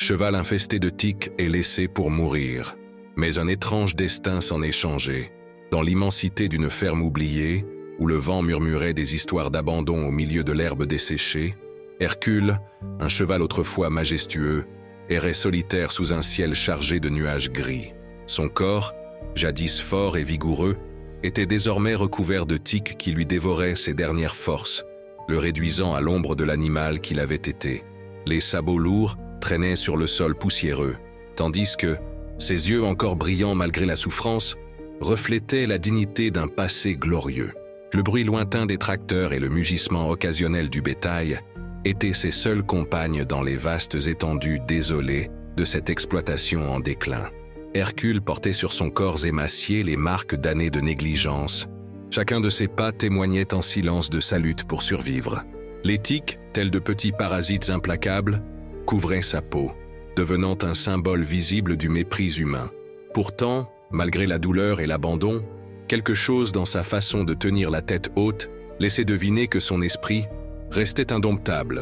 cheval infesté de tiques et laissé pour mourir. Mais un étrange destin s'en est changé. Dans l'immensité d'une ferme oubliée, où le vent murmurait des histoires d'abandon au milieu de l'herbe desséchée, Hercule, un cheval autrefois majestueux, errait solitaire sous un ciel chargé de nuages gris. Son corps, jadis fort et vigoureux, était désormais recouvert de tiques qui lui dévoraient ses dernières forces, le réduisant à l'ombre de l'animal qu'il avait été. Les sabots lourds traînaient sur le sol poussiéreux, tandis que, ses yeux encore brillants malgré la souffrance, reflétaient la dignité d'un passé glorieux. Le bruit lointain des tracteurs et le mugissement occasionnel du bétail étaient ses seules compagnes dans les vastes étendues désolées de cette exploitation en déclin. Hercule portait sur son corps émacié les marques d'années de négligence. Chacun de ses pas témoignait en silence de sa lutte pour survivre. Les tiques, tels de petits parasites implacables, couvraient sa peau, devenant un symbole visible du mépris humain. Pourtant, malgré la douleur et l'abandon, quelque chose dans sa façon de tenir la tête haute laissait deviner que son esprit restait indomptable,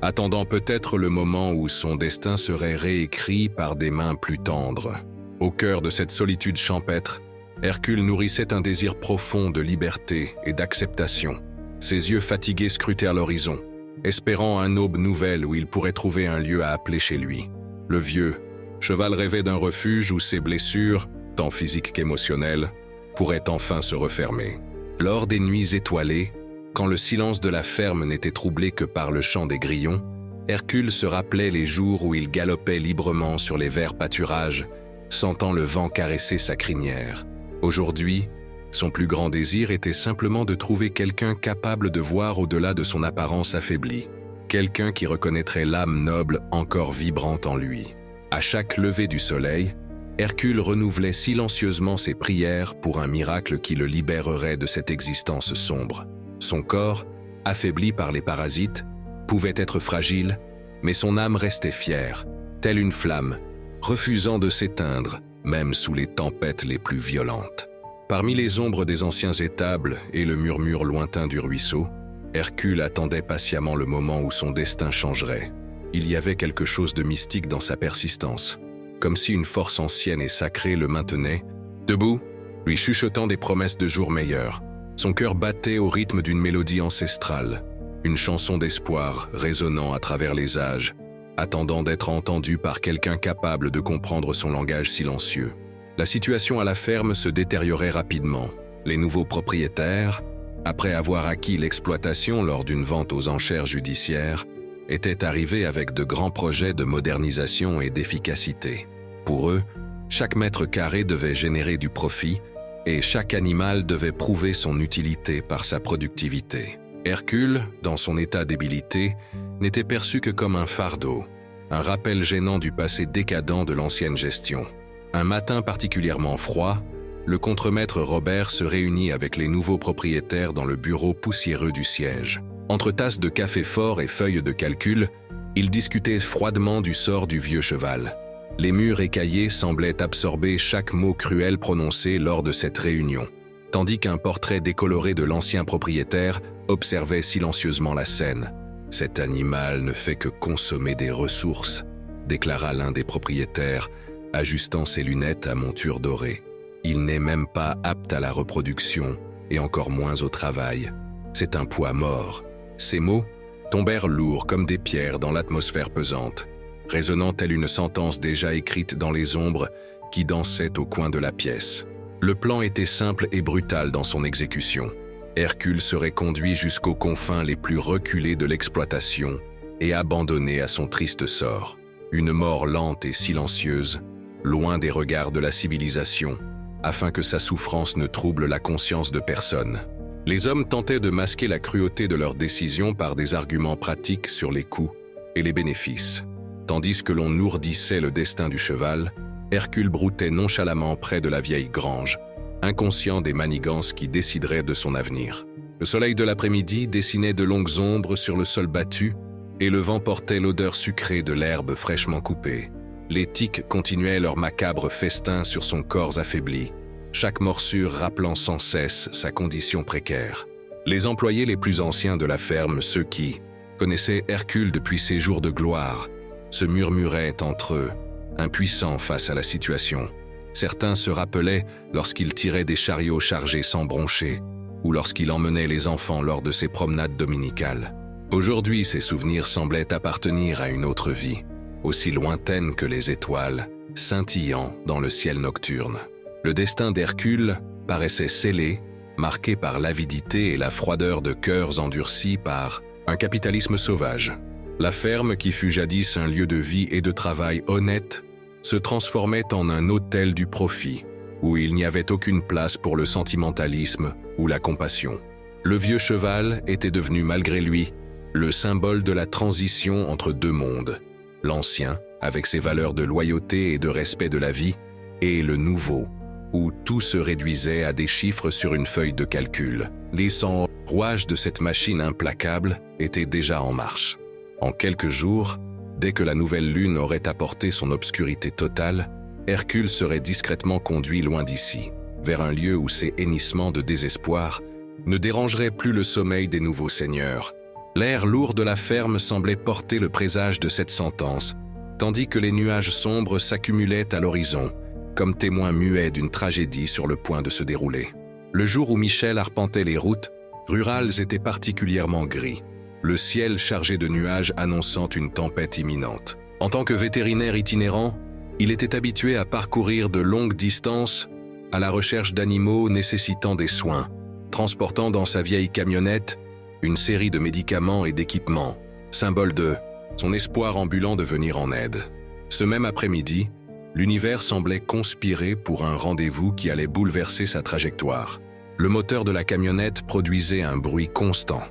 attendant peut-être le moment où son destin serait réécrit par des mains plus tendres. Au cœur de cette solitude champêtre, Hercule nourrissait un désir profond de liberté et d'acceptation. Ses yeux fatigués scrutèrent l'horizon, espérant un aube nouvelle où il pourrait trouver un lieu à appeler chez lui. Le vieux cheval rêvait d'un refuge où ses blessures, tant physiques qu'émotionnelles, pourraient enfin se refermer. Lors des nuits étoilées, quand le silence de la ferme n'était troublé que par le chant des grillons, Hercule se rappelait les jours où il galopait librement sur les verts pâturages, sentant le vent caresser sa crinière. Aujourd'hui, son plus grand désir était simplement de trouver quelqu'un capable de voir au-delà de son apparence affaiblie, quelqu'un qui reconnaîtrait l'âme noble encore vibrante en lui. À chaque lever du soleil, Hercule renouvelait silencieusement ses prières pour un miracle qui le libérerait de cette existence sombre. Son corps, affaibli par les parasites, pouvait être fragile, mais son âme restait fière, telle une flamme, refusant de s'éteindre, même sous les tempêtes les plus violentes. Parmi les ombres des anciens étables et le murmure lointain du ruisseau, Hercule attendait patiemment le moment où son destin changerait. Il y avait quelque chose de mystique dans sa persistance, comme si une force ancienne et sacrée le maintenait, debout, lui chuchotant des promesses de jours meilleurs. Son cœur battait au rythme d'une mélodie ancestrale, une chanson d'espoir résonnant à travers les âges, attendant d'être entendu par quelqu'un capable de comprendre son langage silencieux. La situation à la ferme se détériorait rapidement. Les nouveaux propriétaires, après avoir acquis l'exploitation lors d'une vente aux enchères judiciaires, étaient arrivés avec de grands projets de modernisation et d'efficacité. Pour eux, chaque mètre carré devait générer du profit et chaque animal devait prouver son utilité par sa productivité. Hercule, dans son état d'ébilité, n'était perçu que comme un fardeau, un rappel gênant du passé décadent de l'ancienne gestion. Un matin particulièrement froid, le contremaître Robert se réunit avec les nouveaux propriétaires dans le bureau poussiéreux du siège. Entre tasses de café fort et feuilles de calcul, ils discutaient froidement du sort du vieux cheval. Les murs écaillés semblaient absorber chaque mot cruel prononcé lors de cette réunion, tandis qu'un portrait décoloré de l'ancien propriétaire observait silencieusement la scène. « Cet animal ne fait que consommer des ressources », déclara l'un des propriétaires, ajustant ses lunettes à monture dorée. « Il n'est même pas apte à la reproduction, et encore moins au travail. C'est un poids mort. » Ces mots tombèrent lourds comme des pierres dans l'atmosphère pesante, résonnant telle une sentence déjà écrite dans les ombres qui dansaient au coin de la pièce. Le plan était simple et brutal dans son exécution. Hercule serait conduit jusqu'aux confins les plus reculés de l'exploitation et abandonné à son triste sort. Une mort lente et silencieuse, loin des regards de la civilisation, afin que sa souffrance ne trouble la conscience de personne. Les hommes tentaient de masquer la cruauté de leurs décisions par des arguments pratiques sur les coûts et les bénéfices. Tandis que l'on ourdissait le destin du cheval, Hercule broutait nonchalamment près de la vieille grange, inconscient des manigances qui décideraient de son avenir. Le soleil de l'après-midi dessinait de longues ombres sur le sol battu, et le vent portait l'odeur sucrée de l'herbe fraîchement coupée. Les tiques continuaient leur macabre festin sur son corps affaibli, chaque morsure rappelant sans cesse sa condition précaire. Les employés les plus anciens de la ferme, ceux qui connaissaient Hercule depuis ses jours de gloire, se murmuraient entre eux, impuissants face à la situation. Certains se rappelaient lorsqu'il tirait des chariots chargés sans broncher, ou lorsqu'il emmenait les enfants lors de ses promenades dominicales. Aujourd'hui, ces souvenirs semblaient appartenir à une autre vie, aussi lointaine que les étoiles, scintillant dans le ciel nocturne. Le destin d'Hercule paraissait scellé, marqué par l'avidité et la froideur de cœurs endurcis par un capitalisme sauvage. La ferme, qui fut jadis un lieu de vie et de travail honnête, se transformait en un hôtel du profit, où il n'y avait aucune place pour le sentimentalisme ou la compassion. Le vieux cheval était devenu malgré lui le symbole de la transition entre deux mondes, l'ancien, avec ses valeurs de loyauté et de respect de la vie, et le nouveau, où tout se réduisait à des chiffres sur une feuille de calcul. Les 100 rouages de cette machine implacable étaient déjà en marche. En quelques jours, dès que la nouvelle lune aurait apporté son obscurité totale, Hercule serait discrètement conduit loin d'ici, vers un lieu où ses hennissements de désespoir ne dérangeraient plus le sommeil des nouveaux seigneurs. L'air lourd de la ferme semblait porter le présage de cette sentence, tandis que les nuages sombres s'accumulaient à l'horizon, comme témoins muets d'une tragédie sur le point de se dérouler. Le jour où Michel arpentait les routes rurales était particulièrement gris, le ciel chargé de nuages annonçant une tempête imminente. En tant que vétérinaire itinérant, il était habitué à parcourir de longues distances à la recherche d'animaux nécessitant des soins, transportant dans sa vieille camionnette une série de médicaments et d'équipements, symbole de son espoir ambulant de venir en aide. Ce même après-midi, l'univers semblait conspirer pour un rendez-vous qui allait bouleverser sa trajectoire. Le moteur de la camionnette produisait un bruit constant,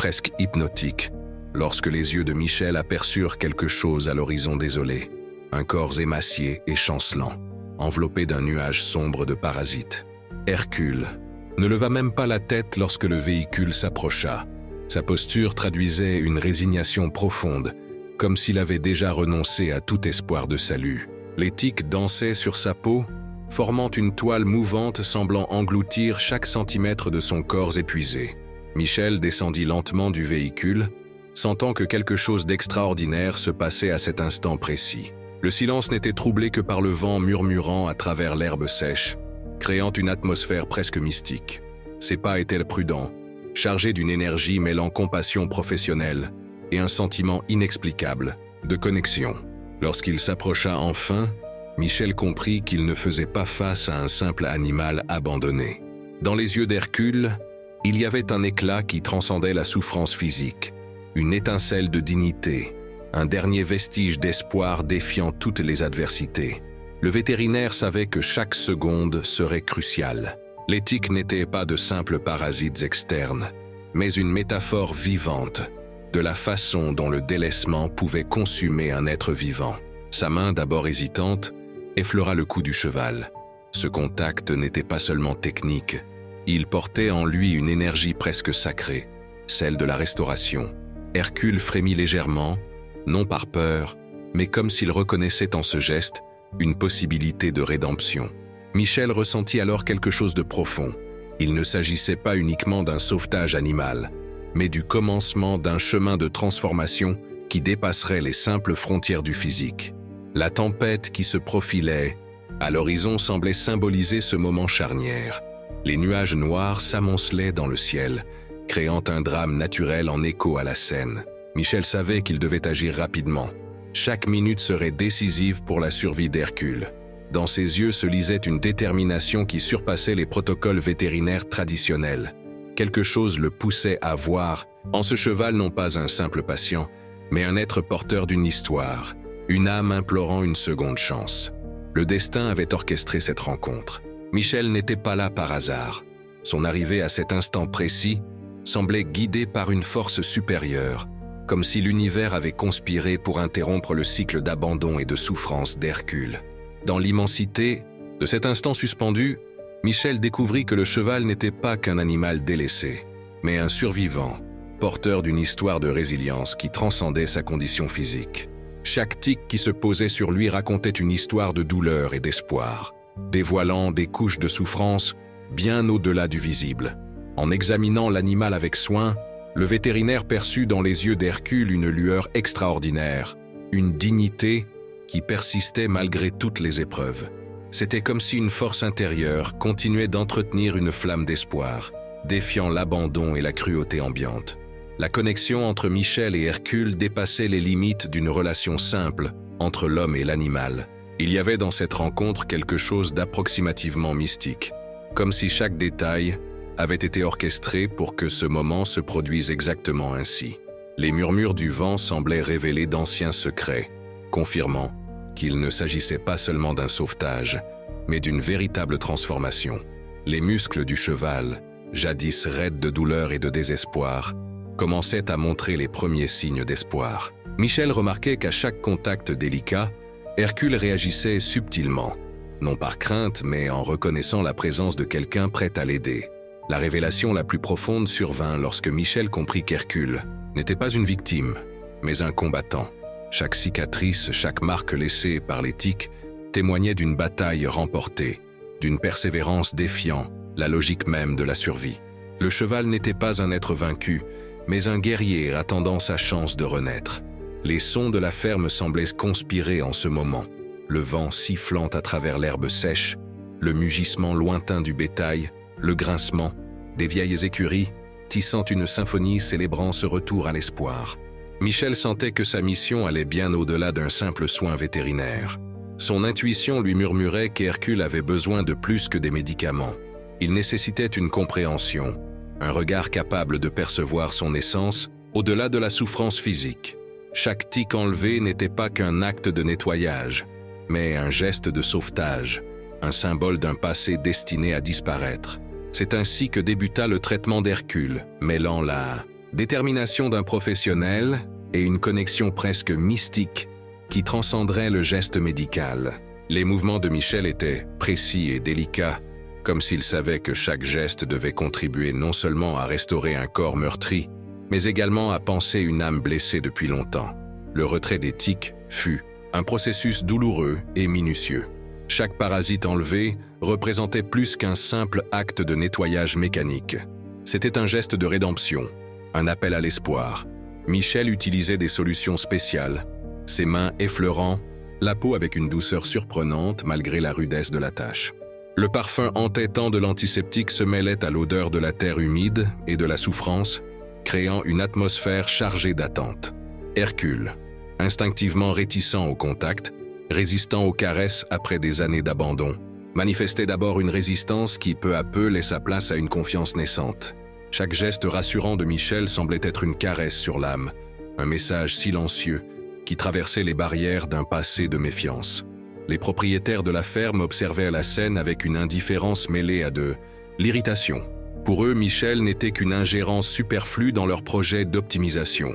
presque hypnotique, lorsque les yeux de Michel aperçurent quelque chose à l'horizon désolé, un corps émacié et chancelant, enveloppé d'un nuage sombre de parasites. Hercule ne leva même pas la tête lorsque le véhicule s'approcha. Sa posture traduisait une résignation profonde, comme s'il avait déjà renoncé à tout espoir de salut. Les tiques dansaient sur sa peau, formant une toile mouvante semblant engloutir chaque centimètre de son corps épuisé. Michel descendit lentement du véhicule, sentant que quelque chose d'extraordinaire se passait à cet instant précis. Le silence n'était troublé que par le vent murmurant à travers l'herbe sèche, créant une atmosphère presque mystique. Ses pas étaient prudents, chargés d'une énergie mêlant compassion professionnelle et un sentiment inexplicable de connexion. Lorsqu'il s'approcha enfin, Michel comprit qu'il ne faisait pas face à un simple animal abandonné. Dans les yeux d'Hercule, il y avait un éclat qui transcendait la souffrance physique, une étincelle de dignité, un dernier vestige d'espoir défiant toutes les adversités. Le vétérinaire savait que chaque seconde serait cruciale. Les tiques n'étaient pas de simples parasites externes, mais une métaphore vivante de la façon dont le délaissement pouvait consumer un être vivant. Sa main, d'abord hésitante, effleura le cou du cheval. Ce contact n'était pas seulement technique, il portait en lui une énergie presque sacrée, celle de la restauration. Hercule frémit légèrement, non par peur, mais comme s'il reconnaissait en ce geste une possibilité de rédemption. Michel ressentit alors quelque chose de profond. Il ne s'agissait pas uniquement d'un sauvetage animal, mais du commencement d'un chemin de transformation qui dépasserait les simples frontières du physique. La tempête qui se profilait à l'horizon semblait symboliser ce moment charnière. Les nuages noirs s'amoncelaient dans le ciel, créant un drame naturel en écho à la scène. Michel savait qu'il devait agir rapidement. Chaque minute serait décisive pour la survie d'Hercule. Dans ses yeux se lisait une détermination qui surpassait les protocoles vétérinaires traditionnels. Quelque chose le poussait à voir en ce cheval non pas un simple patient, mais un être porteur d'une histoire, une âme implorant une seconde chance. Le destin avait orchestré cette rencontre. Michel n'était pas là par hasard. Son arrivée à cet instant précis semblait guidée par une force supérieure, comme si l'univers avait conspiré pour interrompre le cycle d'abandon et de souffrance d'Hercule. Dans l'immensité de cet instant suspendu, Michel découvrit que le cheval n'était pas qu'un animal délaissé, mais un survivant, porteur d'une histoire de résilience qui transcendait sa condition physique. Chaque tic qui se posait sur lui racontait une histoire de douleur et d'espoir, dévoilant des couches de souffrance bien au-delà du visible. En examinant l'animal avec soin, le vétérinaire perçut dans les yeux d'Hercule une lueur extraordinaire, une dignité qui persistait malgré toutes les épreuves. C'était comme si une force intérieure continuait d'entretenir une flamme d'espoir, défiant l'abandon et la cruauté ambiante. La connexion entre Michel et Hercule dépassait les limites d'une relation simple entre l'homme et l'animal. Il y avait dans cette rencontre quelque chose d'approximativement mystique, comme si chaque détail avait été orchestré pour que ce moment se produise exactement ainsi. Les murmures du vent semblaient révéler d'anciens secrets, confirmant qu'il ne s'agissait pas seulement d'un sauvetage, mais d'une véritable transformation. Les muscles du cheval, jadis raides de douleur et de désespoir, commençaient à montrer les premiers signes d'espoir. Michel remarquait qu'à chaque contact délicat, Hercule réagissait subtilement, non par crainte, mais en reconnaissant la présence de quelqu'un prêt à l'aider. La révélation la plus profonde survint lorsque Michel comprit qu'Hercule n'était pas une victime, mais un combattant. Chaque cicatrice, chaque marque laissée par les tiques témoignait d'une bataille remportée, d'une persévérance défiant la logique même de la survie. Le cheval n'était pas un être vaincu, mais un guerrier attendant sa chance de renaître. Les sons de la ferme semblaient conspirer en ce moment, le vent sifflant à travers l'herbe sèche, le mugissement lointain du bétail, le grincement des vieilles écuries, tissant une symphonie célébrant ce retour à l'espoir. Michel sentait que sa mission allait bien au-delà d'un simple soin vétérinaire. Son intuition lui murmurait qu'Hercule avait besoin de plus que des médicaments. Il nécessitait une compréhension, un regard capable de percevoir son essence au-delà de la souffrance physique. Chaque tique enlevé n'était pas qu'un acte de nettoyage, mais un geste de sauvetage, un symbole d'un passé destiné à disparaître. C'est ainsi que débuta le traitement d'Hercule, mêlant la détermination d'un professionnel et une connexion presque mystique qui transcenderait le geste médical. Les mouvements de Michel étaient précis et délicats, comme s'il savait que chaque geste devait contribuer non seulement à restaurer un corps meurtri, mais également à panser une âme blessée depuis longtemps. Le retrait des tiques fut un processus douloureux et minutieux. Chaque parasite enlevé représentait plus qu'un simple acte de nettoyage mécanique. C'était un geste de rédemption, un appel à l'espoir. Michel utilisait des solutions spéciales, ses mains effleurant la peau avec une douceur surprenante malgré la rudesse de la tâche. Le parfum entêtant de l'antiseptique se mêlait à l'odeur de la terre humide et de la souffrance, créant une atmosphère chargée d'attente. Hercule, instinctivement réticent au contact, résistant aux caresses après des années d'abandon, manifestait d'abord une résistance qui peu à peu laissa place à une confiance naissante. Chaque geste rassurant de Michel semblait être une caresse sur l'âme, un message silencieux qui traversait les barrières d'un passé de méfiance. Les propriétaires de la ferme observaient la scène avec une indifférence mêlée à de l'irritation. Pour eux, Michel n'était qu'une ingérence superflue dans leur projet d'optimisation.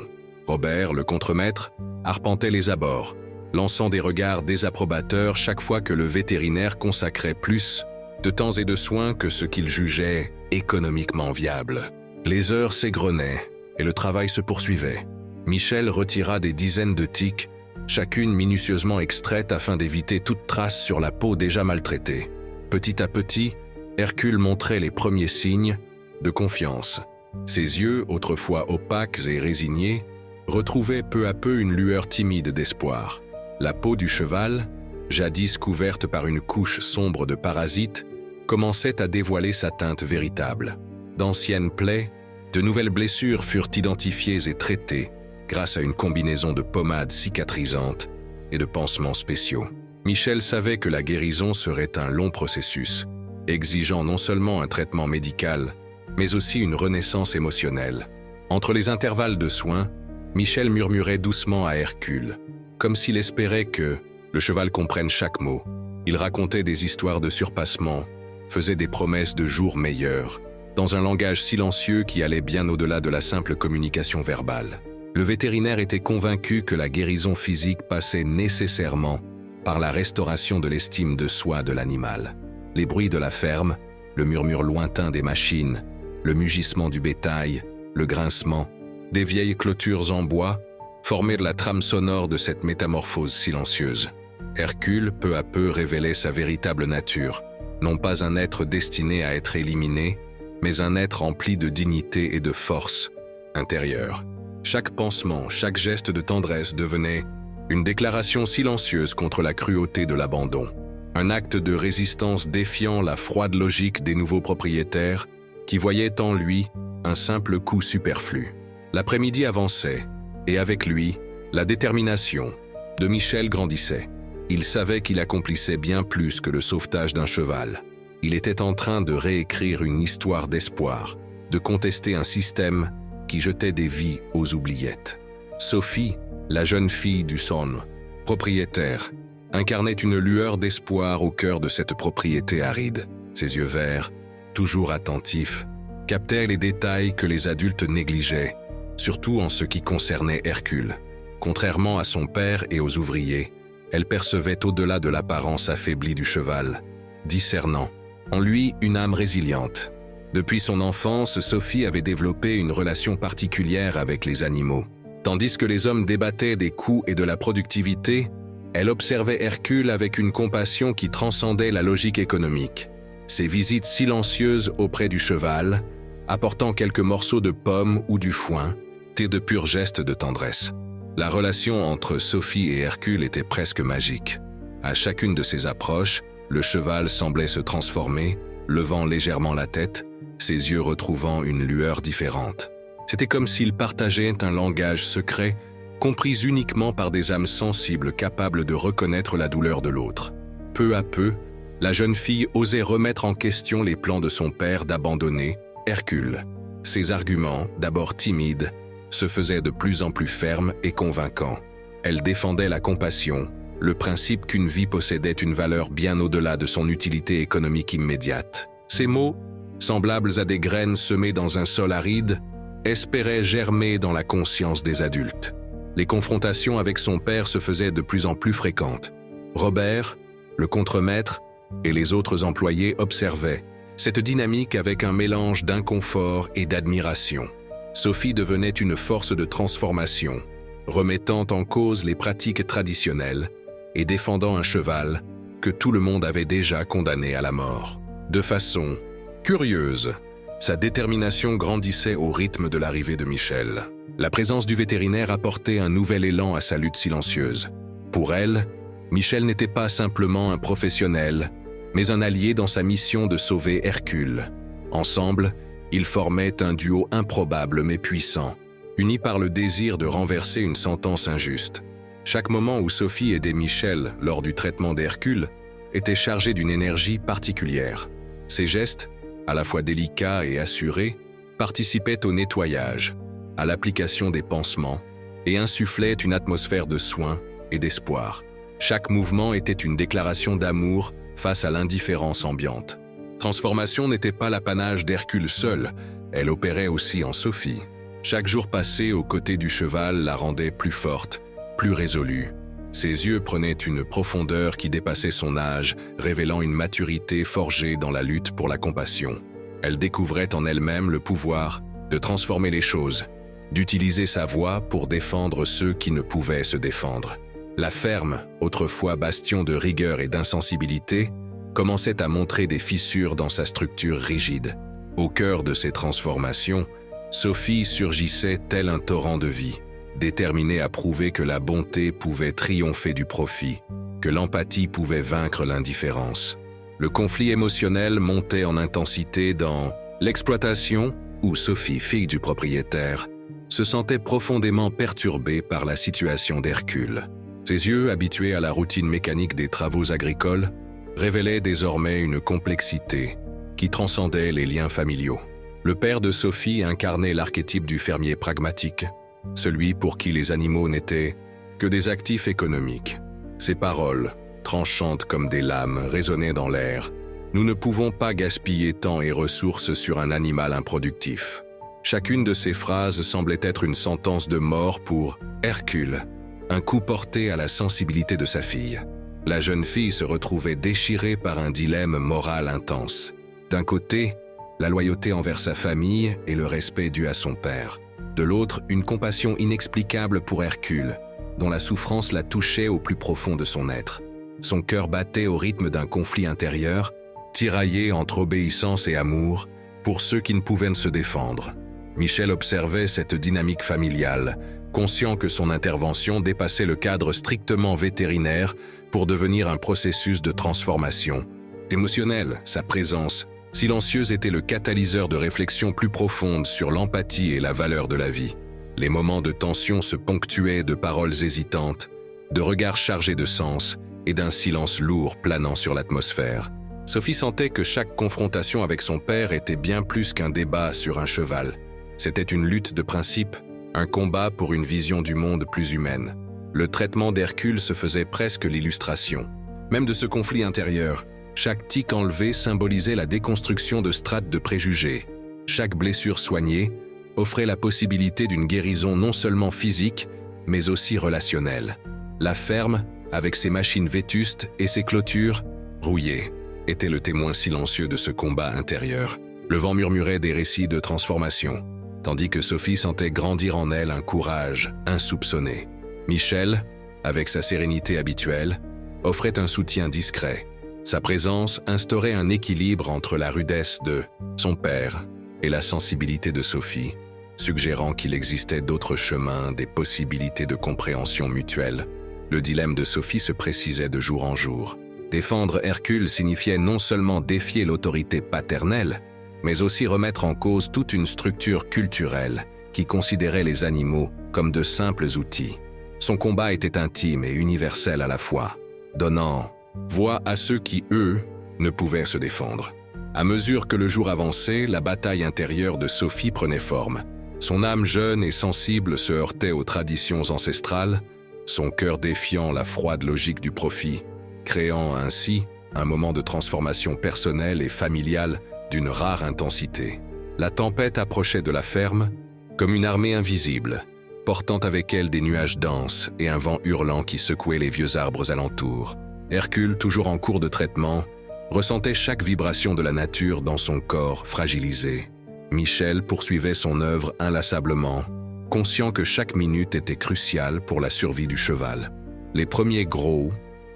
Robert, le contremaître, arpentait les abords, lançant des regards désapprobateurs chaque fois que le vétérinaire consacrait plus de temps et de soins que ce qu'il jugeait économiquement viable. Les heures s'égrenaient et le travail se poursuivait. Michel retira des dizaines de tiques, chacune minutieusement extraite afin d'éviter toute trace sur la peau déjà maltraitée. Petit à petit, Hercule montrait les premiers signes de confiance. Ses yeux, autrefois opaques et résignés, retrouvaient peu à peu une lueur timide d'espoir. La peau du cheval, jadis couverte par une couche sombre de parasites, commençait à dévoiler sa teinte véritable. D'anciennes plaies, de nouvelles blessures furent identifiées et traitées grâce à une combinaison de pommades cicatrisantes et de pansements spéciaux. Michel savait que la guérison serait un long processus, exigeant non seulement un traitement médical, mais aussi une renaissance émotionnelle. Entre les intervalles de soins, Michel murmurait doucement à Hercule, comme s'il espérait que le cheval comprenne chaque mot. Il racontait des histoires de surpassement, faisait des promesses de jours meilleurs, dans un langage silencieux qui allait bien au-delà de la simple communication verbale. Le vétérinaire était convaincu que la guérison physique passait nécessairement par la restauration de l'estime de soi de l'animal. Les bruits de la ferme, le murmure lointain des machines, le mugissement du bétail, le grincement des vieilles clôtures en bois formaient la trame sonore de cette métamorphose silencieuse. Hercule, peu à peu, révélait sa véritable nature, non pas un être destiné à être éliminé, mais un être empli de dignité et de force intérieure. Chaque pansement, chaque geste de tendresse devenait Une déclaration silencieuse contre la cruauté de l'abandon. Un acte de résistance défiant la froide logique des nouveaux propriétaires qui voyaient en lui un simple coup superflu. L'après-midi avançait, et avec lui, la détermination de Michel grandissait. Il savait qu'il accomplissait bien plus que le sauvetage d'un cheval. Il était en train de réécrire une histoire d'espoir, de contester un système qui jetait des vies aux oubliettes. Sophie, la jeune fille du Son, propriétaire, incarnait une lueur d'espoir au cœur de cette propriété aride. Ses yeux verts, toujours attentifs, captaient les détails que les adultes négligeaient, surtout en ce qui concernait Hercule. Contrairement à son père et aux ouvriers, elle percevait au-delà de l'apparence affaiblie du cheval, discernant en lui une âme résiliente. Depuis son enfance, Sophie avait développé une relation particulière avec les animaux. Tandis que les hommes débattaient des coûts et de la productivité, elle observait Hercule avec une compassion qui transcendait la logique économique. Ses visites silencieuses auprès du cheval, apportant quelques morceaux de pommes ou du foin, étaient de purs gestes de tendresse. La relation entre Sophie et Hercule était presque magique. À chacune de ses approches, le cheval semblait se transformer, levant légèrement la tête, ses yeux retrouvant une lueur différente. C'était comme s'ils partageaient un langage secret, compris uniquement par des âmes sensibles capables de reconnaître la douleur de l'autre. Peu à peu, la jeune fille osait remettre en question les plans de son père d'abandonner Hercule. Ses arguments, d'abord timides, se faisaient de plus en plus fermes et convaincants. Elle défendait la compassion, le principe qu'une vie possédait une valeur bien au-delà de son utilité économique immédiate. Ces mots, semblables à des graines semées dans un sol aride, espéraient germer dans la conscience des adultes. Les confrontations avec son père se faisaient de plus en plus fréquentes. Robert, le contremaître, et les autres employés observaient cette dynamique avec un mélange d'inconfort et d'admiration. Sophie devenait une force de transformation, remettant en cause les pratiques traditionnelles et défendant un cheval que tout le monde avait déjà condamné à la mort. De façon curieuse, sa détermination grandissait au rythme de l'arrivée de Michel. La présence du vétérinaire apportait un nouvel élan à sa lutte silencieuse. Pour elle, Michel n'était pas simplement un professionnel, mais un allié dans sa mission de sauver Hercule. Ensemble, ils formaient un duo improbable mais puissant, unis par le désir de renverser une sentence injuste. Chaque moment où Sophie aidait Michel lors du traitement d'Hercule était chargé d'une énergie particulière. Ses gestes, à la fois délicats et assurés, participaient au nettoyage, à l'application des pansements et insufflaient une atmosphère de soin et d'espoir. Chaque mouvement était une déclaration d'amour face à l'indifférence ambiante. Transformation n'était pas l'apanage d'Hercule seul, elle opérait aussi en Sophie. Chaque jour passé aux côtés du cheval la rendait plus forte, plus résolue. Ses yeux prenaient une profondeur qui dépassait son âge, révélant une maturité forgée dans la lutte pour la compassion. Elle découvrait en elle-même le pouvoir de transformer les choses, d'utiliser sa voix pour défendre ceux qui ne pouvaient se défendre. La ferme, autrefois bastion de rigueur et d'insensibilité, commençait à montrer des fissures dans sa structure rigide. Au cœur de ces transformations, Sophie surgissait tel un torrent de vie, déterminée à prouver que la bonté pouvait triompher du profit, que l'empathie pouvait vaincre l'indifférence. Le conflit émotionnel montait en intensité dans l'exploitation, où Sophie, fille du propriétaire, se sentait profondément perturbée par la situation d'Hercule. Ses yeux, habitués à la routine mécanique des travaux agricoles, révélaient désormais une complexité qui transcendait les liens familiaux. Le père de Sophie incarnait l'archétype du fermier pragmatique, celui pour qui les animaux n'étaient que des actifs économiques. Ses paroles, tranchantes comme des lames, résonnaient dans l'air. Nous ne pouvons pas gaspiller temps et ressources sur un animal improductif. Chacune de ces phrases semblait être une sentence de mort pour Hercule, un coup porté à la sensibilité de sa fille. La jeune fille se retrouvait déchirée par un dilemme moral intense. D'un côté, la loyauté envers sa famille et le respect dû à son père. De l'autre, une compassion inexplicable pour Hercule, dont la souffrance la touchait au plus profond de son être. Son cœur battait au rythme d'un conflit intérieur, tiraillé entre obéissance et amour, pour ceux qui ne pouvaient se défendre. Michel observait cette dynamique familiale, conscient que son intervention dépassait le cadre strictement vétérinaire pour devenir un processus de transformation. Émotionnel, sa présence silencieuse était le catalyseur de réflexions plus profondes sur l'empathie et la valeur de la vie. Les moments de tension se ponctuaient de paroles hésitantes, de regards chargés de sens et d'un silence lourd planant sur l'atmosphère. Sophie sentait que chaque confrontation avec son père était bien plus qu'un débat sur un cheval. C'était une lutte de principe, un combat pour une vision du monde plus humaine. Le traitement d'Hercule se faisait presque l'illustration. Même de ce conflit intérieur, chaque tic enlevé symbolisait la déconstruction de strates de préjugés. Chaque blessure soignée offrait la possibilité d'une guérison non seulement physique, mais aussi relationnelle. La ferme, avec ses machines vétustes et ses clôtures rouillées, était le témoin silencieux de ce combat intérieur. Le vent murmurait des récits de transformation, tandis que Sophie sentait grandir en elle un courage insoupçonné. Michel, avec sa sérénité habituelle, offrait un soutien discret. Sa présence instaurait un équilibre entre la rudesse de son père et la sensibilité de Sophie, suggérant qu'il existait d'autres chemins, des possibilités de compréhension mutuelle. Le dilemme de Sophie se précisait de jour en jour. Défendre Hercule signifiait non seulement défier l'autorité paternelle, mais aussi remettre en cause toute une structure culturelle qui considérait les animaux comme de simples outils. Son combat était intime et universel à la fois, donnant voix à ceux qui, eux, ne pouvaient se défendre. À mesure que le jour avançait, la bataille intérieure de Sophie prenait forme. Son âme jeune et sensible se heurtait aux traditions ancestrales, son cœur défiant la froide logique du profit, créant ainsi un moment de transformation personnelle et familiale d'une rare intensité. La tempête approchait de la ferme comme une armée invisible, portant avec elle des nuages denses et un vent hurlant qui secouait les vieux arbres alentours. Hercule, toujours en cours de traitement, ressentait chaque vibration de la nature dans son corps fragilisé. Michel poursuivait son œuvre inlassablement, conscient que chaque minute était cruciale pour la survie du cheval. Les premiers gros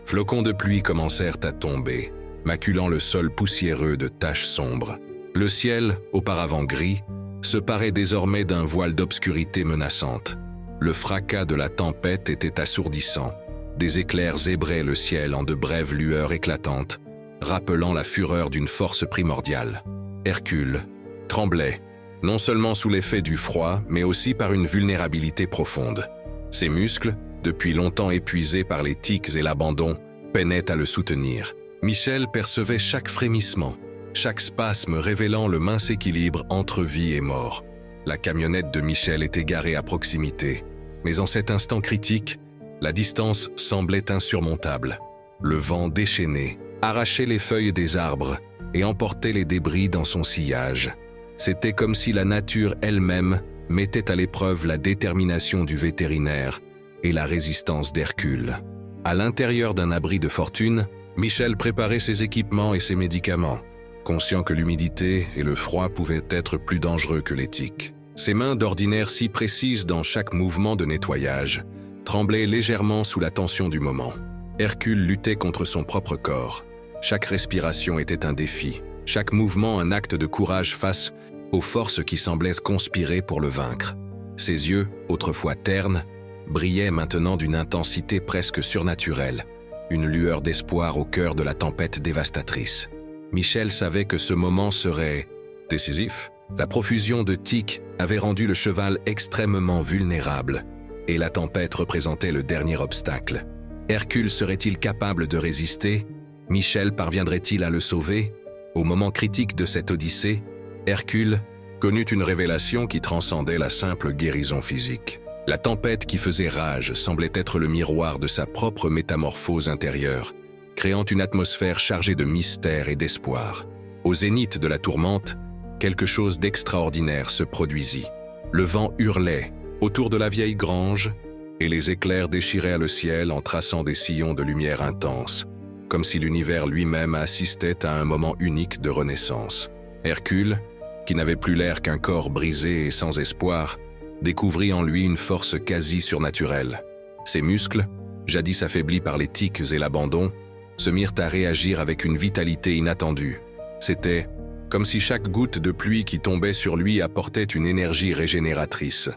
flocons de pluie commencèrent à tomber, maculant le sol poussiéreux de taches sombres. Le ciel, auparavant gris, se parait désormais d'un voile d'obscurité menaçante. Le fracas de la tempête était assourdissant. Des éclairs zébraient le ciel en de brèves lueurs éclatantes, rappelant la fureur d'une force primordiale. Hercule tremblait, non seulement sous l'effet du froid, mais aussi par une vulnérabilité profonde. Ses muscles, depuis longtemps épuisés par les tics et l'abandon, peinaient à le soutenir. Michel percevait chaque frémissement, chaque spasme révélant le mince équilibre entre vie et mort. La camionnette de Michel était garée à proximité, mais en cet instant critique, la distance semblait insurmontable. Le vent déchaîné arrachait les feuilles des arbres et emportait les débris dans son sillage. C'était comme si la nature elle-même mettait à l'épreuve la détermination du vétérinaire et la résistance d'Hercule. À l'intérieur d'un abri de fortune, Michel préparait ses équipements et ses médicaments, conscient que l'humidité et le froid pouvaient être plus dangereux que les tiques. Ses mains, d'ordinaire si précises dans chaque mouvement de nettoyage, tremblaient légèrement sous la tension du moment. Hercule luttait contre son propre corps. Chaque respiration était un défi, chaque mouvement un acte de courage face aux forces qui semblaient conspirer pour le vaincre. Ses yeux, autrefois ternes, brillaient maintenant d'une intensité presque surnaturelle, une lueur d'espoir au cœur de la tempête dévastatrice. Michel savait que ce moment serait décisif. La profusion de tiques avait rendu le cheval extrêmement vulnérable, et la tempête représentait le dernier obstacle. Hercule serait-il capable de résister? Michel parviendrait-il à le sauver? Au moment critique de cette odyssée, Hercule connut une révélation qui transcendait la simple guérison physique. La tempête qui faisait rage semblait être le miroir de sa propre métamorphose intérieure, créant une atmosphère chargée de mystère et d'espoir. Au zénith de la tourmente, quelque chose d'extraordinaire se produisit. Le vent hurlait autour de la vieille grange et les éclairs déchiraient le ciel en traçant des sillons de lumière intense, comme si l'univers lui-même assistait à un moment unique de renaissance. Hercule, qui n'avait plus l'air qu'un corps brisé et sans espoir, découvrit en lui une force quasi surnaturelle. Ses muscles, jadis affaiblis par les tiques et l'abandon, se mirent à réagir avec une vitalité inattendue. C'était comme si chaque goutte de pluie qui tombait sur lui apportait une énergie régénératrice.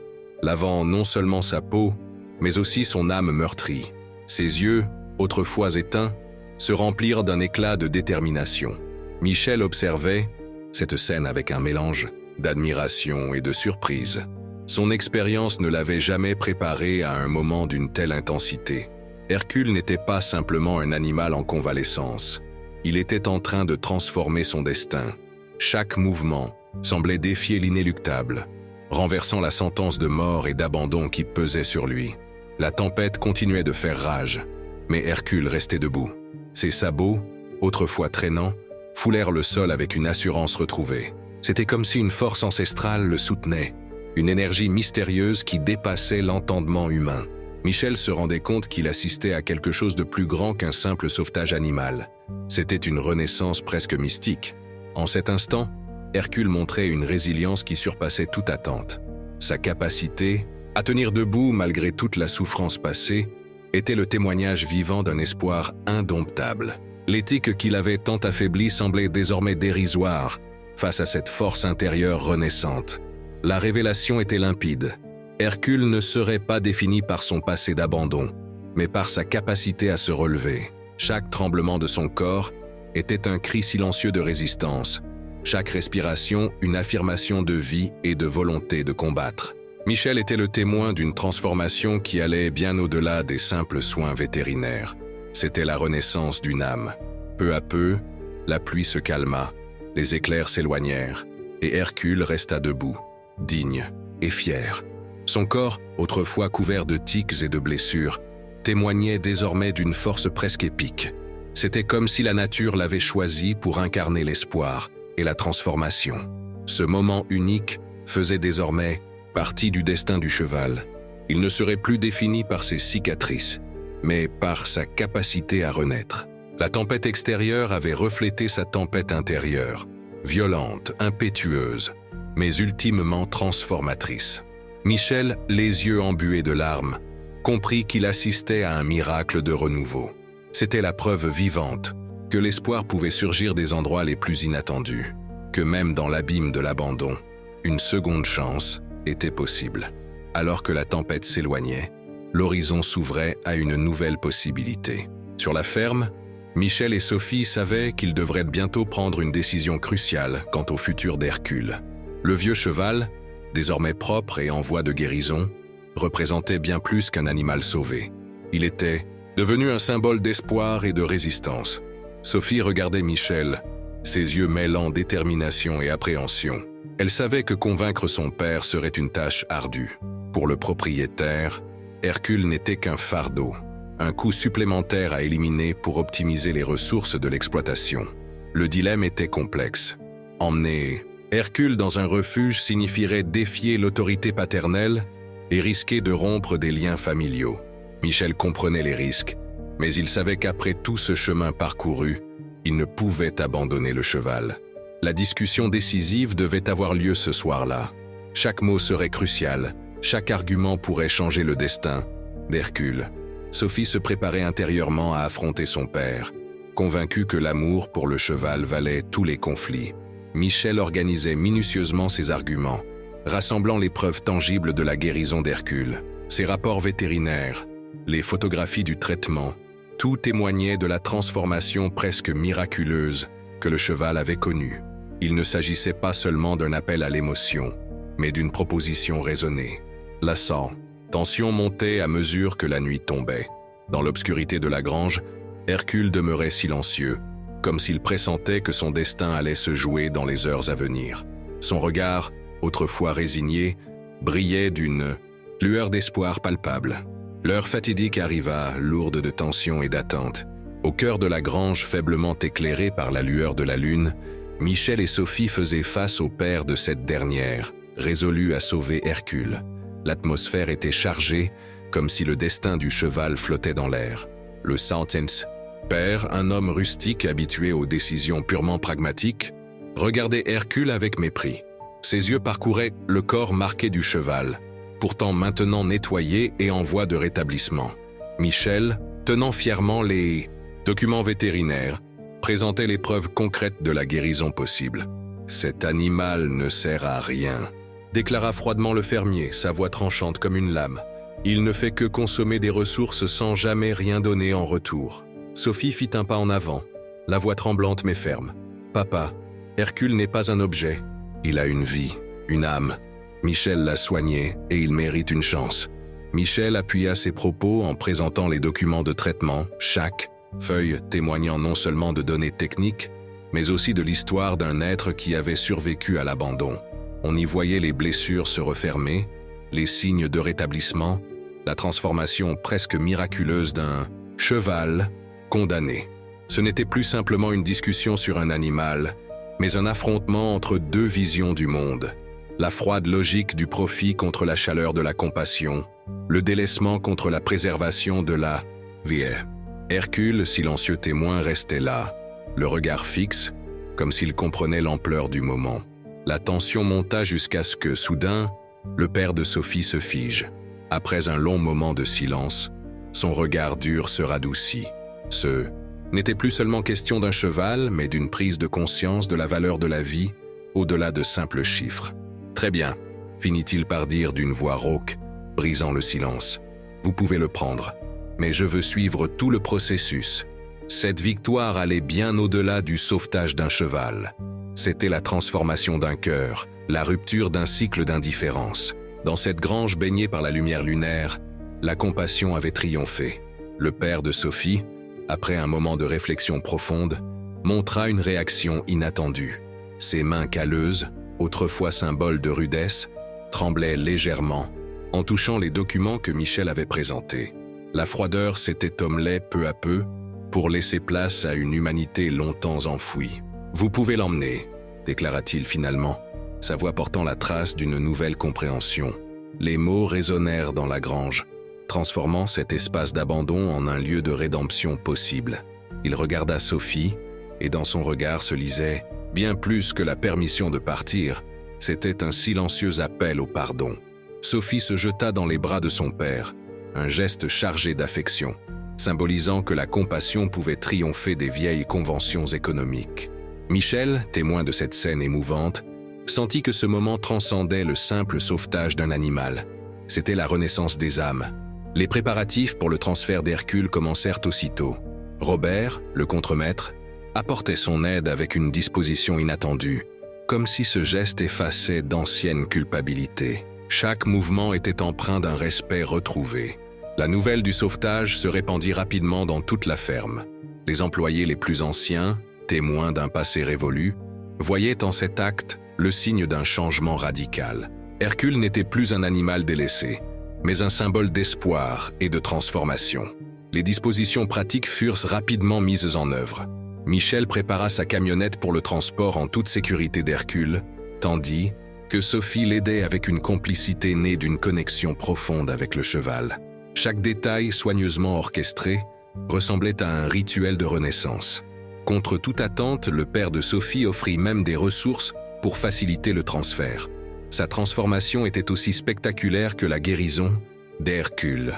lavant non seulement sa peau, mais aussi son âme meurtrie. Ses yeux, autrefois éteints, se remplirent d'un éclat de détermination. Michel observait cette scène avec un mélange d'admiration et de surprise. Son expérience ne l'avait jamais préparé à un moment d'une telle intensité. Hercule n'était pas simplement un animal en convalescence. Il était en train de transformer son destin. Chaque mouvement semblait défier l'inéluctable, renversant la sentence de mort et d'abandon qui pesait sur lui. La tempête continuait de faire rage, mais Hercule restait debout. Ses sabots, autrefois traînants, foulèrent le sol avec une assurance retrouvée. C'était comme si une force ancestrale le soutenait, une énergie mystérieuse qui dépassait l'entendement humain. Michel se rendait compte qu'il assistait à quelque chose de plus grand qu'un simple sauvetage animal. C'était une renaissance presque mystique. En cet instant, Hercule montrait une résilience qui surpassait toute attente. Sa capacité à tenir debout malgré toute la souffrance passée était le témoignage vivant d'un espoir indomptable. L'éthique qu'il avait tant affaiblie semblait désormais dérisoire face à cette force intérieure renaissante. La révélation était limpide. Hercule ne serait pas défini par son passé d'abandon, mais par sa capacité à se relever. Chaque tremblement de son corps était un cri silencieux de résistance. Chaque respiration, une affirmation de vie et de volonté de combattre. Michel était le témoin d'une transformation qui allait bien au-delà des simples soins vétérinaires. C'était la renaissance d'une âme. Peu à peu, la pluie se calma, les éclairs s'éloignèrent, et Hercule resta debout, digne et fier. Son corps, autrefois couvert de tics et de blessures, témoignait désormais d'une force presque épique. C'était comme si la nature l'avait choisi pour incarner l'espoir et la transformation. Ce moment unique faisait désormais partie du destin du cheval. Il ne serait plus défini par ses cicatrices, mais par sa capacité à renaître. La tempête extérieure avait reflété sa tempête intérieure, violente, impétueuse, mais ultimement transformatrice. Michel, les yeux embués de larmes, comprit qu'il assistait à un miracle de renouveau. C'était la preuve vivante que l'espoir pouvait surgir des endroits les plus inattendus, que même dans l'abîme de l'abandon, une seconde chance était possible. Alors que la tempête s'éloignait, l'horizon s'ouvrait à une nouvelle possibilité. Sur la ferme, Michel et Sophie savaient qu'ils devraient bientôt prendre une décision cruciale quant au futur d'Hercule. Le vieux cheval, désormais propre et en voie de guérison, représentait bien plus qu'un animal sauvé. Il était devenu un symbole d'espoir et de résistance. Sophie regardait Michel, ses yeux mêlant détermination et appréhension. Elle savait que convaincre son père serait une tâche ardue. Pour le propriétaire, Hercule n'était qu'un fardeau, un coût supplémentaire à éliminer pour optimiser les ressources de l'exploitation. Le dilemme était complexe. Emmener Hercule dans un refuge signifierait défier l'autorité paternelle et risquer de rompre des liens familiaux. Michel comprenait les risques, mais il savait qu'après tout ce chemin parcouru, il ne pouvait abandonner le cheval. La discussion décisive devait avoir lieu ce soir-là. Chaque mot serait crucial, chaque argument pourrait changer le destin d'Hercule. Sophie se préparait intérieurement à affronter son père, convaincue que l'amour pour le cheval valait tous les conflits. Michel organisait minutieusement ses arguments, rassemblant les preuves tangibles de la guérison d'Hercule. Ses rapports vétérinaires, les photographies du traitement, tout témoignait de la transformation presque miraculeuse que le cheval avait connue. Il ne s'agissait pas seulement d'un appel à l'émotion, mais d'une proposition raisonnée. La tension montait à mesure que la nuit tombait. Dans l'obscurité de la grange, Hercule demeurait silencieux, comme s'il pressentait que son destin allait se jouer dans les heures à venir. Son regard, autrefois résigné, brillait d'une lueur d'espoir palpable. L'heure fatidique arriva, lourde de tension et d'attente. Au cœur de la grange faiblement éclairée par la lueur de la lune, Michel et Sophie faisaient face au père de cette dernière, résolus à sauver Hercule. L'atmosphère était chargée, comme si le destin du cheval flottait dans l'air. Le Sentence, père, un homme rustique habitué aux décisions purement pragmatiques, regardait Hercule avec mépris. Ses yeux parcouraient le corps marqué du cheval, pourtant maintenant nettoyé et en voie de rétablissement. Michel, tenant fièrement les documents vétérinaires, présentait les preuves concrètes de la guérison possible. « Cet animal ne sert à rien », déclara froidement le fermier, sa voix tranchante comme une lame. Il ne fait que consommer des ressources sans jamais rien donner en retour. Sophie fit un pas en avant, la voix tremblante mais ferme. Papa, Hercule n'est pas un objet. Il a une vie, une âme. Michel l'a soigné et il mérite une chance. Michel appuya ses propos en présentant les documents de traitement, chaque feuille témoignant non seulement de données techniques, mais aussi de l'histoire d'un être qui avait survécu à l'abandon. On y voyait les blessures se refermer, les signes de rétablissement, la transformation presque miraculeuse d'un cheval condamné. Ce n'était plus simplement une discussion sur un animal, mais un affrontement entre deux visions du monde. La froide logique du profit contre la chaleur de la compassion, le délaissement contre la préservation de la vie. Hercule, silencieux témoin, restait là, le regard fixe, comme s'il comprenait l'ampleur du moment. La tension monta jusqu'à ce que, soudain, le père de Sophie se fige. Après un long moment de silence, son regard dur se radoucit. Ce n'était plus seulement question d'un cheval, mais d'une prise de conscience de la valeur de la vie, au-delà de simples chiffres. « Très bien », finit-il par dire d'une voix rauque, brisant le silence. « Vous pouvez le prendre, mais je veux suivre tout le processus. » Cette victoire allait bien au-delà du sauvetage d'un cheval. C'était la transformation d'un cœur, la rupture d'un cycle d'indifférence. Dans cette grange baignée par la lumière lunaire, la compassion avait triomphé. Le père de Sophie, après un moment de réflexion profonde, montra une réaction inattendue. Ses mains calleuses, autrefois symbole de rudesse, tremblaient légèrement en touchant les documents que Michel avait présentés. La froideur s'était ommelée peu à peu pour laisser place à une humanité longtemps enfouie. « Vous pouvez l'emmener », déclara-t-il finalement, sa voix portant la trace d'une nouvelle compréhension. Les mots résonnèrent dans la grange, transformant cet espace d'abandon en un lieu de rédemption possible. Il regarda Sophie, et dans son regard se lisait « Bien plus que la permission de partir, c'était un silencieux appel au pardon. » Sophie se jeta dans les bras de son père, un geste chargé d'affection, symbolisant que la compassion pouvait triompher des vieilles conventions économiques. Michel, témoin de cette scène émouvante, sentit que ce moment transcendait le simple sauvetage d'un animal. C'était la renaissance des âmes. Les préparatifs pour le transfert d'Hercule commencèrent aussitôt. Robert, le contremaître, apportait son aide avec une disposition inattendue, comme si ce geste effaçait d'anciennes culpabilités. Chaque mouvement était empreint d'un respect retrouvé. La nouvelle du sauvetage se répandit rapidement dans toute la ferme. Les employés les plus anciens, témoins d'un passé révolu, voyaient en cet acte le signe d'un changement radical. Hercule n'était plus un animal délaissé, mais un symbole d'espoir et de transformation. Les dispositions pratiques furent rapidement mises en œuvre. Michel prépara sa camionnette pour le transport en toute sécurité d'Hercule, tandis que Sophie l'aidait avec une complicité née d'une connexion profonde avec le cheval. Chaque détail soigneusement orchestré ressemblait à un rituel de renaissance. Contre toute attente, le père de Sophie offrit même des ressources pour faciliter le transfert. Sa transformation était aussi spectaculaire que la guérison d'Hercule.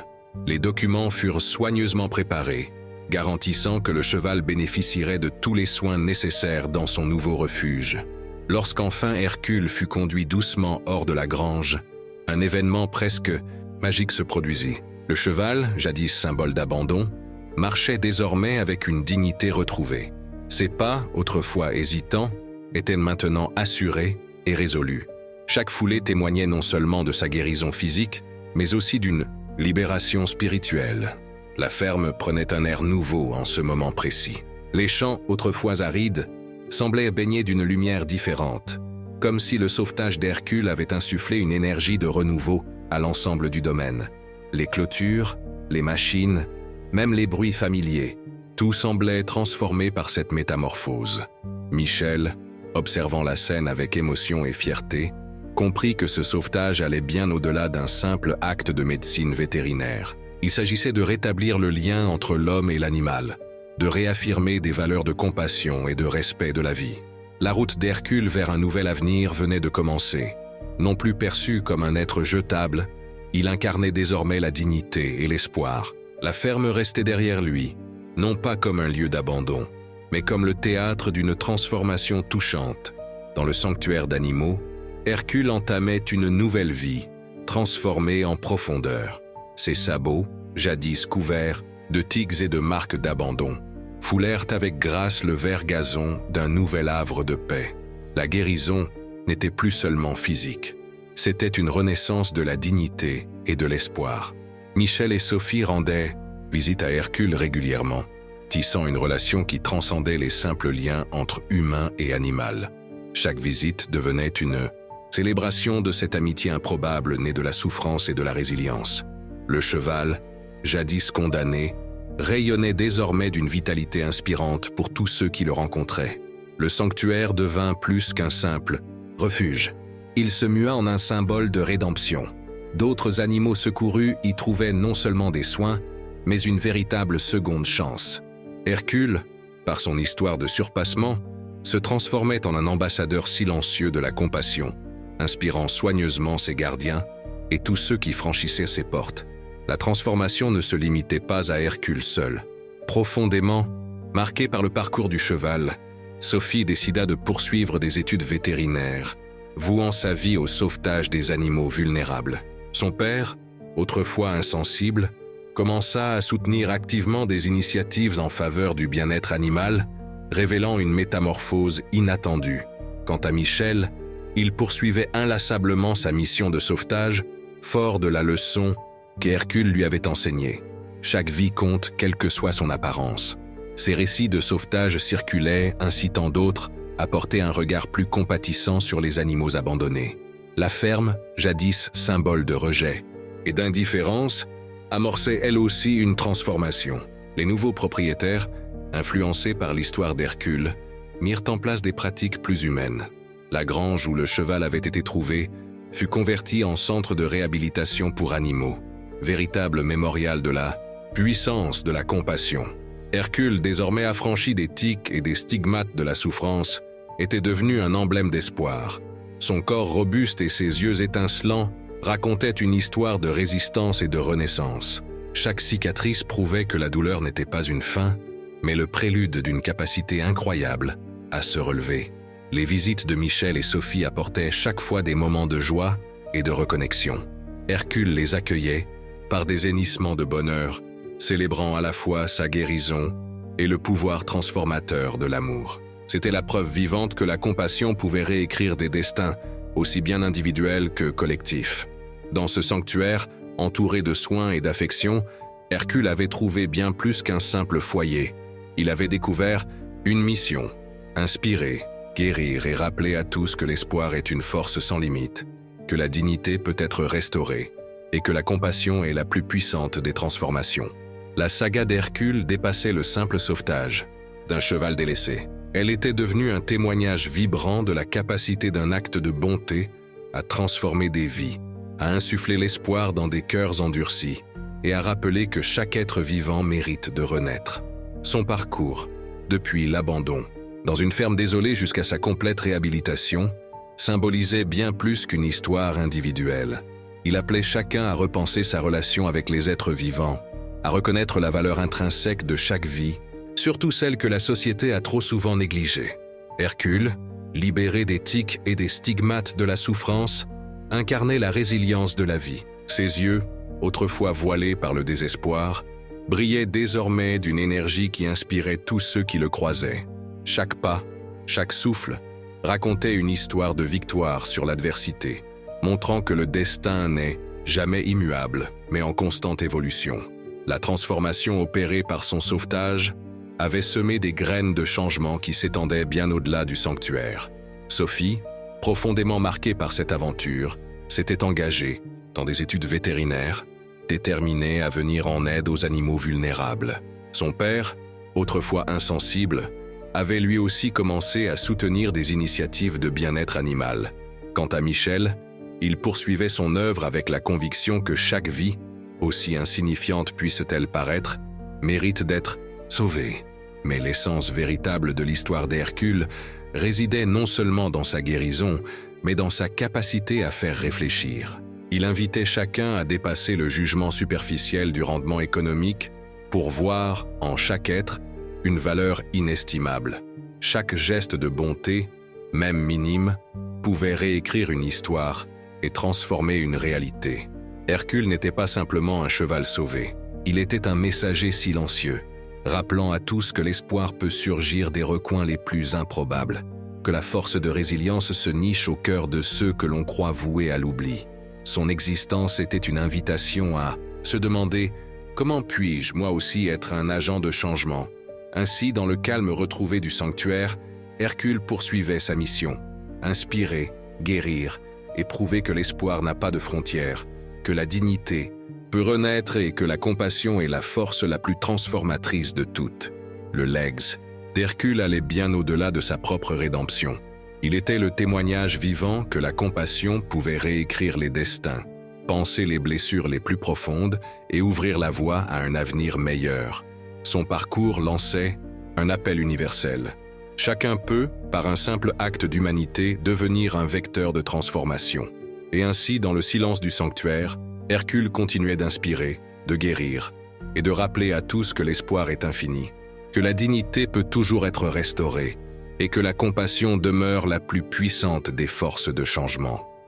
Les documents furent soigneusement préparés, garantissant que le cheval bénéficierait de tous les soins nécessaires dans son nouveau refuge. Lorsqu'enfin Hercule fut conduit doucement hors de la grange, un événement presque magique se produisit. Le cheval, jadis symbole d'abandon, marchait désormais avec une dignité retrouvée. Ses pas, autrefois hésitants, étaient maintenant assurés et résolus. Chaque foulée témoignait non seulement de sa guérison physique, mais aussi d'une libération spirituelle. La ferme prenait un air nouveau en ce moment précis. Les champs, autrefois arides, semblaient baignés d'une lumière différente, comme si le sauvetage d'Hercule avait insufflé une énergie de renouveau à l'ensemble du domaine. Les clôtures, les machines, même les bruits familiers, tout semblait transformé par cette métamorphose. Michel, observant la scène avec émotion et fierté, comprit que ce sauvetage allait bien au-delà d'un simple acte de médecine vétérinaire. Il s'agissait de rétablir le lien entre l'homme et l'animal, de réaffirmer des valeurs de compassion et de respect de la vie. La route d'Hercule vers un nouvel avenir venait de commencer. Non plus perçu comme un être jetable, il incarnait désormais la dignité et l'espoir. La ferme restait derrière lui, non pas comme un lieu d'abandon, mais comme le théâtre d'une transformation touchante. Dans le sanctuaire d'animaux, Hercule entamait une nouvelle vie, transformée en profondeur. Ses sabots, jadis couverts de tiques et de marques d'abandon, foulèrent avec grâce le vert gazon d'un nouvel havre de paix. La guérison n'était plus seulement physique. C'était une renaissance de la dignité et de l'espoir. Michel et Sophie rendaient visite à Hercule régulièrement, tissant une relation qui transcendait les simples liens entre humain et animal. Chaque visite devenait une célébration de cette amitié improbable née de la souffrance et de la résilience. Le cheval, jadis condamné, rayonnait désormais d'une vitalité inspirante pour tous ceux qui le rencontraient. Le sanctuaire devint plus qu'un simple refuge. Il se mua en un symbole de rédemption. D'autres animaux secourus y trouvaient non seulement des soins, mais une véritable seconde chance. Hercule, par son histoire de surpassement, se transformait en un ambassadeur silencieux de la compassion, inspirant soigneusement ses gardiens et tous ceux qui franchissaient ses portes. La transformation ne se limitait pas à Hercule seul. Profondément, marquée par le parcours du cheval, Sophie décida de poursuivre des études vétérinaires, vouant sa vie au sauvetage des animaux vulnérables. Son père, autrefois insensible, commença à soutenir activement des initiatives en faveur du bien-être animal, révélant une métamorphose inattendue. Quant à Michel, il poursuivait inlassablement sa mission de sauvetage, fort de la leçon qu'Hercule lui avait enseignée. Chaque vie compte, quelle que soit son apparence. Ses récits de sauvetage circulaient, incitant d'autres à porter un regard plus compatissant sur les animaux abandonnés. La ferme, jadis symbole de rejet et d'indifférence, amorçait elle aussi une transformation. Les nouveaux propriétaires, influencés par l'histoire d'Hercule, mirent en place des pratiques plus humaines. La grange où le cheval avait été trouvé fut convertie en centre de réhabilitation pour animaux, véritable mémorial de la puissance de la compassion. Hercule, désormais affranchi des tiques et des stigmates de la souffrance, était devenu un emblème d'espoir. Son corps robuste et ses yeux étincelants racontaient une histoire de résistance et de renaissance. Chaque cicatrice prouvait que la douleur n'était pas une fin, mais le prélude d'une capacité incroyable à se relever. Les visites de Michel et Sophie apportaient chaque fois des moments de joie et de reconnexion. Hercule les accueillait par des hennissements de bonheur, célébrant à la fois sa guérison et le pouvoir transformateur de l'amour. C'était la preuve vivante que la compassion pouvait réécrire des destins, aussi bien individuels que collectifs. Dans ce sanctuaire, entouré de soins et d'affection, Hercule avait trouvé bien plus qu'un simple foyer. Il avait découvert une mission, inspirer, guérir et rappeler à tous que l'espoir est une force sans limite, que la dignité peut être restaurée et que la compassion est la plus puissante des transformations. La saga d'Hercule dépassait le simple sauvetage d'un cheval délaissé. Elle était devenue un témoignage vibrant de la capacité d'un acte de bonté à transformer des vies, à insuffler l'espoir dans des cœurs endurcis et à rappeler que chaque être vivant mérite de renaître. Son parcours, depuis l'abandon, dans une ferme désolée jusqu'à sa complète réhabilitation, symbolisait bien plus qu'une histoire individuelle. Il appelait chacun à repenser sa relation avec les êtres vivants, à reconnaître la valeur intrinsèque de chaque vie, surtout celle que la société a trop souvent négligée. Hercule, libéré des tiques et des stigmates de la souffrance, incarnait la résilience de la vie. Ses yeux, autrefois voilés par le désespoir, brillaient désormais d'une énergie qui inspirait tous ceux qui le croisaient. Chaque pas, chaque souffle, racontait une histoire de victoire sur l'adversité, montrant que le destin n'est jamais immuable, mais en constante évolution. La transformation opérée par son sauvetage avait semé des graines de changement qui s'étendaient bien au-delà du sanctuaire. Sophie, profondément marquée par cette aventure, s'était engagée dans des études vétérinaires, déterminée à venir en aide aux animaux vulnérables. Son père, autrefois insensible, avait lui aussi commencé à soutenir des initiatives de bien-être animal. Quant à Michel, il poursuivait son œuvre avec la conviction que chaque vie, aussi insignifiante puisse-t-elle paraître, mérite d'être sauvée. Mais l'essence véritable de l'histoire d'Hercule résidait non seulement dans sa guérison, mais dans sa capacité à faire réfléchir. Il invitait chacun à dépasser le jugement superficiel du rendement économique pour voir en chaque être une valeur inestimable. Chaque geste de bonté, même minime, pouvait réécrire une histoire et transformer une réalité. Hercule n'était pas simplement un cheval sauvé, il était un messager silencieux, rappelant à tous que l'espoir peut surgir des recoins les plus improbables, que la force de résilience se niche au cœur de ceux que l'on croit voués à l'oubli. Son existence était une invitation à se demander « Comment puis-je, moi aussi, être un agent de changement ?» Ainsi, dans le calme retrouvé du sanctuaire, Hercule poursuivait sa mission, inspirer, guérir et prouver que l'espoir n'a pas de frontières, que la dignité peut renaître et que la compassion est la force la plus transformatrice de toutes. Le legs d'Hercule allait bien au-delà de sa propre rédemption. Il était le témoignage vivant que la compassion pouvait réécrire les destins, panser les blessures les plus profondes et ouvrir la voie à un avenir meilleur. Son parcours lançait un appel universel. Chacun peut, par un simple acte d'humanité, devenir un vecteur de transformation. Et ainsi, dans le silence du sanctuaire, Hercule continuait d'inspirer, de guérir, et de rappeler à tous que l'espoir est infini, que la dignité peut toujours être restaurée, et que la compassion demeure la plus puissante des forces de changement.